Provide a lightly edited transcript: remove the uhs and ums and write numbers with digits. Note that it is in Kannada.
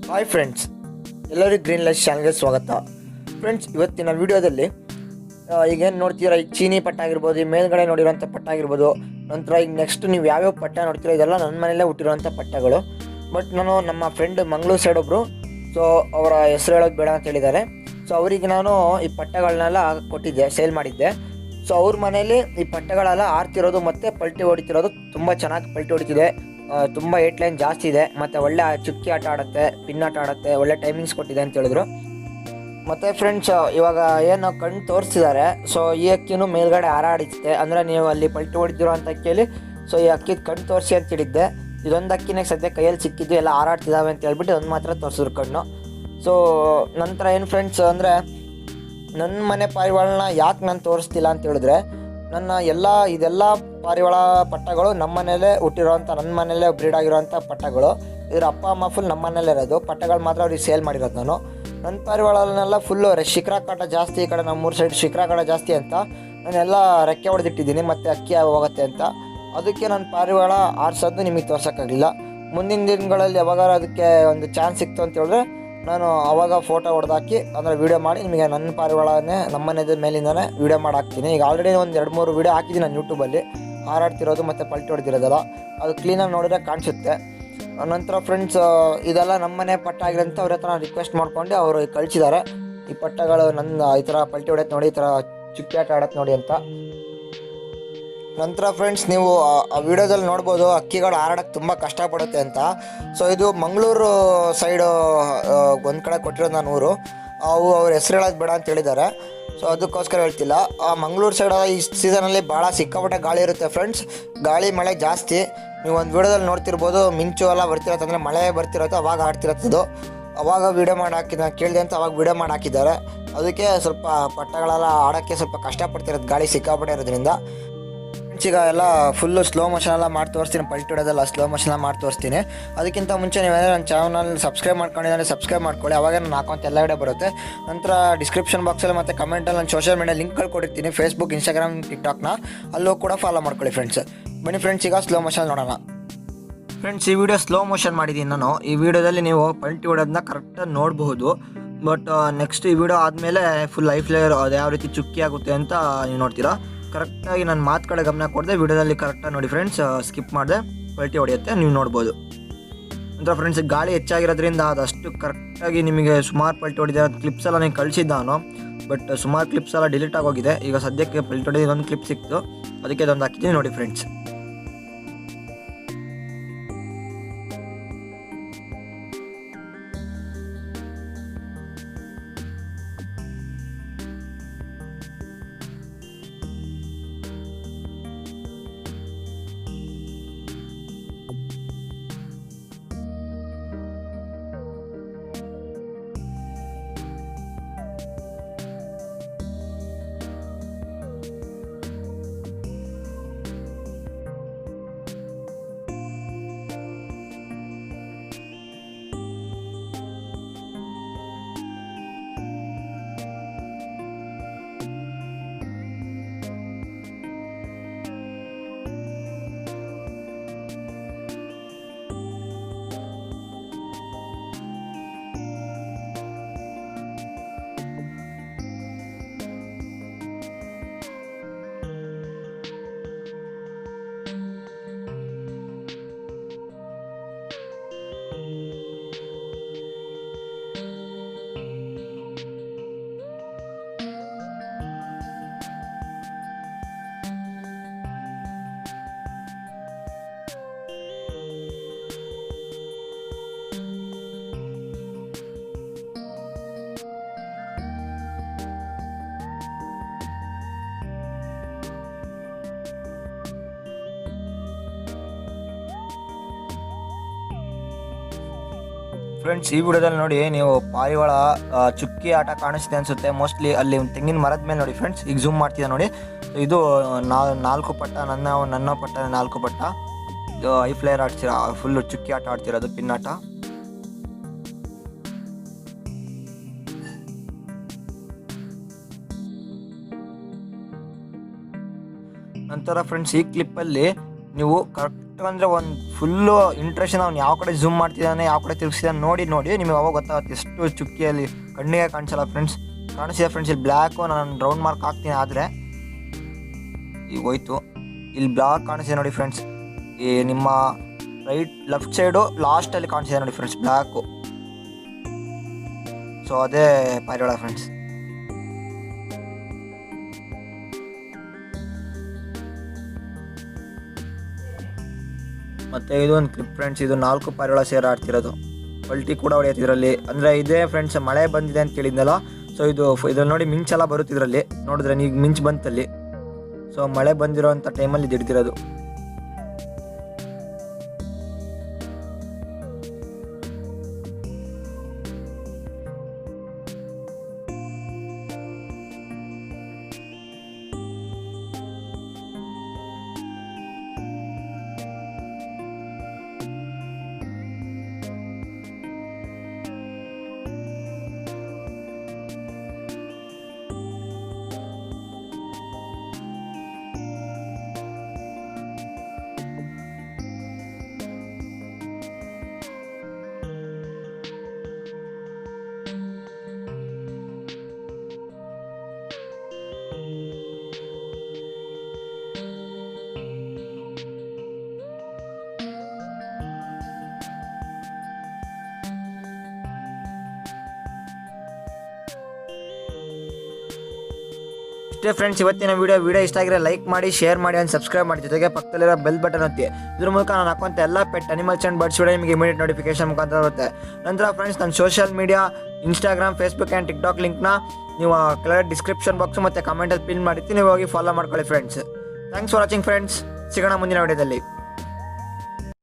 ಹಾಯ್ ಫ್ರೆಂಡ್ಸ್, ಎಲ್ಲರಿಗೂ ಗ್ರೀನ್ ಲೈಫ್ ಚಾನಲ್ಗೆ ಸ್ವಾಗತ. ಫ್ರೆಂಡ್ಸ್, ಇವತ್ತಿನ ವಿಡಿಯೋದಲ್ಲಿ ಈಗೇನು ನೋಡ್ತೀರಾ, ಈಗ ಚೀನಿ ಪಟ್ಟ ಆಗಿರ್ಬೋದು, ಈ ಮೇಲ್ಗಡೆ ನೋಡಿರೋಂಥ ಪಟ್ಟ ಆಗಿರ್ಬೋದು, ನಂತರ ಈಗ ನೆಕ್ಸ್ಟ್ ನೀವು ಯಾವ್ಯಾವ ಪಟ್ಟ ನೋಡ್ತೀರೋ ಇದೆಲ್ಲ ನನ್ನ ಮನೆಯಲ್ಲೇ ಹುಟ್ಟಿರೋಂಥ ಪಟ್ಟಗಳು. ಬಟ್ ನಾನು ನಮ್ಮ ಫ್ರೆಂಡ್ ಮಂಗಳೂರು ಸೈಡ್ ಒಬ್ಬರು, ಸೊ ಅವರ ಹೆಸರು ಹೇಳೋದು ಬೇಡ ಅಂತ ಹೇಳಿದ್ದಾರೆ. ಸೊ ಅವರಿಗೆ ನಾನು ಈ ಪಟ್ಟಗಳನ್ನೆಲ್ಲ ಕೊಟ್ಟಿದ್ದೆ, ಸೇಲ್ ಮಾಡಿದ್ದೆ. ಸೊ ಅವ್ರ ಮನೇಲಿ ಈ ಪಟ್ಟಗಳೆಲ್ಲ ಆರ್ತಿರೋದು ಮತ್ತು ಪಲ್ಟಿ ಹೊಡಿತಿರೋದು ತುಂಬ ಚೆನ್ನಾಗಿ ಪಲ್ಟಿ ಹೊಡಿತಿದೆ. ತುಂಬ ಏಟ್ ಲೈನ್ ಜಾಸ್ತಿ ಇದೆ, ಮತ್ತು ಒಳ್ಳೆ ಚುಕ್ಕಿ ಆಟ ಆಡುತ್ತೆ, ಪಿನ್ ಆಟ ಆಡುತ್ತೆ, ಒಳ್ಳೆ ಟೈಮಿಂಗ್ಸ್ ಕೊಟ್ಟಿದೆ ಅಂತ ಹೇಳಿದ್ರು. ಮತ್ತು ಫ್ರೆಂಡ್ಸ್, ಇವಾಗ ಏನು ಕಣ್ಣು ತೋರಿಸ್ತಿದ್ದಾರೆ, ಸೊ ಈ ಅಕ್ಕಿನೂ ಮೇಲ್ಗಡೆ ಹಾರಾಡಿಸುತ್ತೆ. ಅಂದರೆ ನೀವು ಅಲ್ಲಿ ಪಲ್ಟಿ ಹೊಡಿತಿರೋ ಅಂತ ಅಕ್ಕಿಯಲ್ಲಿ ಸೊ ಈ ಅಕ್ಕಿದು ಕಣ್ಣು ತೋರಿಸಿ ಅಂತ ಹೇಳಿದ್ದೆ. ಇದೊಂದು ಅಕ್ಕಿನೇ ಸದ್ಯ ಕೈಯಲ್ಲಿ ಸಿಕ್ಕಿದ್ದು, ಎಲ್ಲ ಹಾರಾಡ್ತಿದ್ದಾವೆ ಅಂತ ಹೇಳ್ಬಿಟ್ಟು ಒಂದು ಮಾತ್ರ ತೋರಿಸಿದ್ರು ಕಣ್ಣು. ಸೊ ನಂತರ ಏನು ಫ್ರೆಂಡ್ಸ್ ಅಂದರೆ, ನನ್ನ ಮನೆ ಪಾರಿವಾಳನ ಯಾಕೆ ನಾನು ತೋರಿಸ್ತಿಲ್ಲ ಅಂತ ಹೇಳಿದ್ರೆ, ಇದೆಲ್ಲ ಪಾರಿವಾಳ ಪಟ್ಟಗಳು ನಮ್ಮ ಮನೇಲೇ ಹುಟ್ಟಿರೋಂಥ, ನನ್ನ ಮನೇಲೇ ಬ್ರೀಡ್ ಆಗಿರೋಂಥ ಪಟ್ಟಗಳು. ಇದ್ರ ಅಪ್ಪ ಅಮ್ಮ ಫುಲ್ ನಮ್ಮ ಮನೇಲೇ ಇರೋದು. ಪಟ್ಟಗಳು ಮಾತ್ರ ಅವ್ರಿಗೆ ಸೇಲ್ ಮಾಡಿರೋದು ನಾನು. ನನ್ನ ಪಾರಿವಾಳನೆಲ್ಲ ಫುಲ್ಲು ಶಿಖರ ಕಾಟ ಜಾಸ್ತಿ, ಈ ಕಡೆ ನಮ್ಮೂರು ಸೈಡ್ ಶಿಖರ ಕಾಟ ಜಾಸ್ತಿ ಅಂತ ನಾನೆಲ್ಲ ರೆಕ್ಕೆ ಹೊಡೆದಿಟ್ಟಿದ್ದೀನಿ, ಮತ್ತು ಅಕ್ಕಿ ಹೋಗುತ್ತೆ ಅಂತ. ಅದಕ್ಕೆ ನನ್ನ ಪಾರಿವಾಳ ಆರಿಸೋದು ನಿಮಗೆ ತೋರ್ಸೋಕ್ಕಾಗಲಿಲ್ಲ. ಮುಂದಿನ ದಿನಗಳಲ್ಲಿ ಯಾವಾಗಾರು ಅದಕ್ಕೆ ಒಂದು ಚಾನ್ಸ್ ಸಿಕ್ತು ಅಂತ ಹೇಳಿದ್ರೆ ನಾನು ಅವಾಗ ಫೋಟೋ ಹೊಡೆದಾಕಿ, ಅಂದರೆ ವೀಡಿಯೋ ಮಾಡಿ ನಿಮಗೆ ನನ್ನ ಪಾರಿವಾಳನೇ ನಮ್ಮ ಮನೆದ ಮೇಲಿಂದನೇ ವೀಡಿಯೋ ಮಾಡಿ ಹಾಕ್ತೀನಿ. ಈಗ ಆಲ್ರೆಡಿ ಒಂದು 2-3 ವೀಡಿಯೋ ಹಾಕಿದ್ದೀನಿ ನಾನು ಯೂಟ್ಯೂಬಲ್ಲಿ, ಹಾರಾಡ್ತಿರೋದು ಮತ್ತು ಪಲ್ಟಿ ಹೊಡೆದಿರೋದಲ್ಲ. ಅದು ಕ್ಲೀನಾಗಿ ನೋಡಿದ್ರೆ ಕಾಣಿಸುತ್ತೆ. ನಂತರ ಫ್ರೆಂಡ್ಸ್, ಇದೆಲ್ಲ ನಮ್ಮ ಮನೆ ಪಟ್ಟ ಆಗಿರೋಂಥ ಅವ್ರ ಹತ್ರ ರಿಕ್ವೆಸ್ಟ್ ಮಾಡ್ಕೊಂಡು ಅವರು ಕಳಿಸಿದ್ದಾರೆ, ಈ ಪಟ್ಟಗಳು ನನ್ನ ಈ ಥರ ಪಲ್ಟಿ ಹೊಡೆಯತ್ತೆ ನೋಡಿ, ಈ ಥರ ಚುಕ್ಕಿ ಆಟ ಆಡತ್ತೆ ನೋಡಿ ಅಂತ. ನಂತರ ಫ್ರೆಂಡ್ಸ್, ನೀವು ಆ ವಿಡಿಯೋದಲ್ಲಿ ನೋಡ್ಬೋದು ಅಕ್ಕಿಗಳು ಹಾರಾಡೋಕ್ಕೆ ತುಂಬ ಕಷ್ಟಪಡುತ್ತೆ ಅಂತ. ಸೊ ಇದು ಮಂಗಳೂರು ಸೈಡು ಒಂದು ಕಡೆ ಕೊಟ್ಟಿರೋದು ನಾನು ಊರು, ಅವ್ರ ಹೆಸರು ಹೇಳೋದು ಬೇಡ ಅಂತ ಹೇಳಿದ್ದಾರೆ. ಸೊ ಅದಕ್ಕೋಸ್ಕರ ಹೇಳ್ತಿಲ್ಲ. ಆ ಮಂಗಳೂರು ಸೈಡ್ ಈ ಸೀಸನಲ್ಲಿ ಭಾಳ ಸಿಕ್ಕಾಪಟ್ಟೆ ಗಾಳಿ ಇರುತ್ತೆ ಫ್ರೆಂಡ್ಸ್, ಗಾಳಿ ಮಳೆ ಜಾಸ್ತಿ. ನೀವು ಒಂದು ವಿಡಿಯೋದಲ್ಲಿ ನೋಡ್ತಿರ್ಬೋದು, ಮಿಂಚು ಎಲ್ಲ ಬರ್ತಿರತ್ತೆ, ಅಂದರೆ ಮಳೆ ಬರ್ತಿರತ್ತೆ, ಅವಾಗ ಆಡ್ತಿರತ್ತದು. ಅವಾಗ ವೀಡಿಯೋ ಮಾಡಿ ಹಾಕಿದ್ದು ನಾನು ಕೇಳಿದೆ ಅಂತ ಅವಾಗ ವೀಡಿಯೋ ಮಾಡಿ ಹಾಕಿದ್ದಾರೆ. ಅದಕ್ಕೆ ಸ್ವಲ್ಪ ಪಟ್ಟಗಳೆಲ್ಲ ಆಡೋಕ್ಕೆ ಸ್ವಲ್ಪ ಕಷ್ಟಪಡ್ತಿರೋದು, ಗಾಳಿ ಸಿಕ್ಕಾಪಟ್ಟೆ ಇರೋದ್ರಿಂದ. ಈಗ ಎಲ್ಲ ಫುಲ್ಲು ಸ್ಲೋ ಮೋಷನ್ ಎಲ್ಲ ಮಾಡಿ ತೋರಿಸ್ತೀನಿ, ಪಲ್ಟಿ ಹೊಡೆದೆಲ್ಲ ಸ್ಲೋ ಮೋಷನ್ ಎಲ್ಲ ಮಾಡಿ ತೋರಿಸ್ತೀನಿ. ಅದಕ್ಕಿಂತ ಮುಂಚೆ ನೀವೇನಾದ್ರು ನನ್ನ ಚಾನಲ್ ಸಬ್ಸ್ಕ್ರೈಬ್ ಮಾಡ್ಕೊಂಡಿದ್ದಾರೆ ಸಬ್ಸ್ಕ್ರೈಬ್ ಮಾಡ್ಕೊಳ್ಳಿ, ಅವಾಗ ನಾನು ಹಾಕೋಂಥ ಎಲ್ಲ ವಿಡಿಯೋ ಬರುತ್ತೆ. ನಂತರ ಡಿಸ್ಕ್ರಿಪ್ಷನ್ ಬಾಕ್ಸಲ್ಲಿ ಮತ್ತು ಕಮೆಂಟಲ್ಲಿ ನಾನು ಸೋಷಿಯಲ್ ಮೀಡಿಯಾ ಲಿಂಕ್ಗಳು ಕೊಟ್ಟಿರ್ತೀನಿ, ಫೇಸ್ಬುಕ್, ಇನ್ಸ್ಟಾಗ್ರಾಮ್, ಟಿಕ್ಟಾಕ್ನ, ಅಲ್ಲೂ ಕೂಡ ಫಾಲೋ ಮಾಡ್ಕೊಳ್ಳಿ ಫ್ರೆಂಡ್ಸ್. ಬನ್ನಿ ಫ್ರೆಂಡ್ಸ್, ಈಗ ಸ್ಲೋ ಮೋಷನ್ ನೋಡೋಣ. ಫ್ರೆಂಡ್ಸ್, ಈ ವಿಡಿಯೋ ಸ್ಲೋ ಮೋಷನ್ ಮಾಡಿದ್ದೀನಿ ನಾನು. ಈ ವಿಡಿಯೋದಲ್ಲಿ ನೀವು ಪಲ್ಟಿ ಹೊಡೆಯೋದನ್ನ ಕರೆಕ್ಟಾಗಿ ನೋಡಬಹುದು. ಬಟ್ ನೆಕ್ಸ್ಟ್ ಈ ವಿಡಿಯೋ ಆದಮೇಲೆ ಫುಲ್ ಲೈಫ್ ಲೇಯರ್ ಅದು ಯಾವ ರೀತಿ ಚುಕ್ಕಿ ಆಗುತ್ತೆ ಅಂತ ನೀವು ನೋಡ್ತೀರಾ. ಕರೆಕ್ಟಾಗಿ ನನ್ನ ಮಾತು ಕಡೆ ಗಮನ ಕೊಡದೆ ವಿಡಿಯೋದಲ್ಲಿ ಕರೆಕ್ಟಾಗಿ ನೋಡಿ ಫ್ರೆಂಡ್ಸ್, ಸ್ಕಿಪ್ ಮಾಡಿದೆ ಪಲ್ಟಿ ಹೊಡೆಯುತ್ತೆ, ನೀವು ನೋಡ್ಬೋದು. ನಂತರ ಫ್ರೆಂಡ್ಸ್, ಗಾಳಿ ಹೆಚ್ಚಾಗಿರೋದ್ರಿಂದ ಅದಷ್ಟು ಕರೆಕ್ಟಾಗಿ ನಿಮಗೆ ಸುಮಾರು ಪಲ್ಟಿ ಹೊಡೆದ ಕ್ಲಿಪ್ಸ್ ಎಲ್ಲ ನೀವು ಕಳಿಸಿದ್ದ ನಾನು. ಬಟ್ ಸುಮಾರು ಕ್ಲಿಪ್ಸ್ ಎಲ್ಲ ಡಿಲೀಟ್ ಆಗೋಗಿದೆ. ಈಗ ಸದ್ಯಕ್ಕೆ ಪಲ್ಟಿ ಹೊಡೆದು ಇದೊಂದು ಕ್ಲಿಪ್ ಸಿಕ್ತು, ಅದಕ್ಕೆ ಇದೊಂದು ಹಾಕಿದ್ದೀನಿ ನೋಡಿ ಫ್ರೆಂಡ್ಸ್. ಫ್ರೆಂಡ್ಸ್, ಈ ವಿಡಿಯೋದಲ್ಲಿ ನೋಡಿ ನೀವು ಪಾರಿವಾಳ ಚುಕ್ಕಿ ಆಟ ಕಾಣಿಸ್ತಿದೆ ಅನಿಸುತ್ತೆ. ಮೋಸ್ಟ್ಲಿ ಅಲ್ಲಿ ಒಂದು ತೆಂಗಿನ ಮರದ ಮೇಲೆ ನೋಡಿ ಫ್ರೆಂಡ್ಸ್, ಈಗ ಝೂಮ್ ಮಾಡ್ತಿದ್ದೆ ನೋಡಿ. ಇದು 4 ಪಟ್ಟ, ನನ್ನ ಪಟ್ಟ 4 ಪಟ್ಟ. ಇದು ಐ ಫ್ಲೇಯರ್ ಆಡ್ತಿರೋ ಫುಲ್ಲು ಚುಕ್ಕಿ ಆಟ ಆಡ್ತಿರೋದು, ಪಿನ್ ಆಟ. ನಂತರ ಫ್ರೆಂಡ್ಸ್, ಈ ಕ್ಲಿಪ್ಪಲ್ಲಿ ನೀವು ಕರೆಕ್ಟ್ ಅಂದರೆ ಒಂದು ಫುಲ್ಲು ಇಂಟ್ರೆಸ್ಟ್ ಅವ್ನು ಯಾವ ಕಡೆ ಝೂಮ್ ಮಾಡ್ತಿದ್ದಾನೆ, ಯಾವ ಕಡೆ ತಿರುಗಿಸಿದಾನೆ ನೋಡಿ ನಿಮಗೆ ಅವಾಗ ಗೊತ್ತಾಗುತ್ತೆ ಎಷ್ಟು ಚುಕ್ಕಿಯಲ್ಲಿ ಕಣ್ಣಿಗೆ ಕಾಣಿಸಲ್ಲ ಫ್ರೆಂಡ್ಸ್. ಕಾಣಿಸಿದೆ ಫ್ರೆಂಡ್ಸ್, ಇಲ್ಲಿ ಬ್ಲ್ಯಾಕು ನಾನು ರೌಂಡ್ ಮಾರ್ಕ್ ಹಾಕ್ತೀನಿ. ಆದರೆ ಈಗ ಹೋಯ್ತು, ಇಲ್ಲಿ ಬ್ಲ್ಯಾಕ್ ಕಾಣಿಸಿದೆ ನೋಡಿ ಫ್ರೆಂಡ್ಸ್. ಈ ನಿಮ್ಮ ಲೆಫ್ಟ್ ಸೈಡು ಲಾಸ್ಟಲ್ಲಿ ಕಾಣಿಸಿದೆ ನೋಡಿ ಫ್ರೆಂಡ್ಸ್ ಬ್ಲ್ಯಾಕು. ಸೊ ಅದೇ ಪಾರಿವಾಳ ಫ್ರೆಂಡ್ಸ್. ಮತ್ತು ಇದೊಂದು ಕ್ಲಿಪ್ ಫ್ರೆಂಡ್ಸ್, ಇದು 4 ಪಾರಿವಾಳ ಸೇರಿ ಆಡ್ತಿರೋದು. ಪಲ್ಟಿ ಕೂಡ ಹೊಡೆಯುತ್ತೆ ಇದರಲ್ಲಿ. ಅಂದರೆ ಇದೇ ಫ್ರೆಂಡ್ಸ್ ಮಳೆ ಬಂದಿದೆ ಅಂತ ಹೇಳಿದ್ನಲ್ಲ. ಸೊ ಇದ್ರಲ್ಲಿ ನೋಡಿ ಮಿಂಚೆಲ್ಲ ಬರುತ್ತೆ ಇದರಲ್ಲಿ. ನೋಡಿದ್ರೆ ನೀವು ಮಿಂಚು ಬಂತಲ್ಲಿ. ಸೊ ಮಳೆ ಬಂದಿರೋಂಥ ಟೈಮಲ್ಲಿ ಇದು ಹಿಡ್ದಿರೋದು. ಇಷ್ಟೇ ಫ್ರೆಂಡ್ಸ್ ಇವತ್ತಿನ ವಿಡಿಯೋ ಇಷ್ಟ ಆಗಿರೋ ಲೈಕ್ ಮಾಡಿ, ಶೇರ್ ಮಾಡಿ, and ಸಬ್ಸ್ಕ್ರೈಬ್ ಮಾಡಿ. ಜೊತೆಗೆ ಪಕ್ಕದಲ್ಲಿರೋ ಬೆಲ್ ಬಟನ್ ಒತ್ತಿ. ಇದ್ರ ಮೂಲಕ ನಾನು ಹಾಕುವಂಥ ಎಲ್ಲ pet animals and birds video ನಿಮಗೆ ಇಮಿಡಿಯೇಟ್ ನೋಟಿಫಿಕೇಶನ್ ಮುಖಾಂತರ ಬರುತ್ತೆ. ನಂತರ ಫ್ರೆಂಡ್ಸ್ ನನ್ನ social media Instagram, Facebook and TikTok ಲಿಂಕ್ನ ನೀವು ಕೆಳಗಡೆ ಡಿಸ್ಕ್ರಿಪ್ಷನ್ ಬಾಕ್ಸ್ ಮತ್ತು ಕಮೆಂಟಲ್ಲಿ ಪಿನ್ ಮಾಡಿರ್ತೀನಿ, ನೀವು ಹೋಗಿ ಫಾಲೋ ಮಾಡ್ಕೊಳ್ಳಿ friends. Thanks for watching friends. ಸಿಗೋಣ ಮುಂದಿನ ವಿಡಿಯೋದಲ್ಲಿ.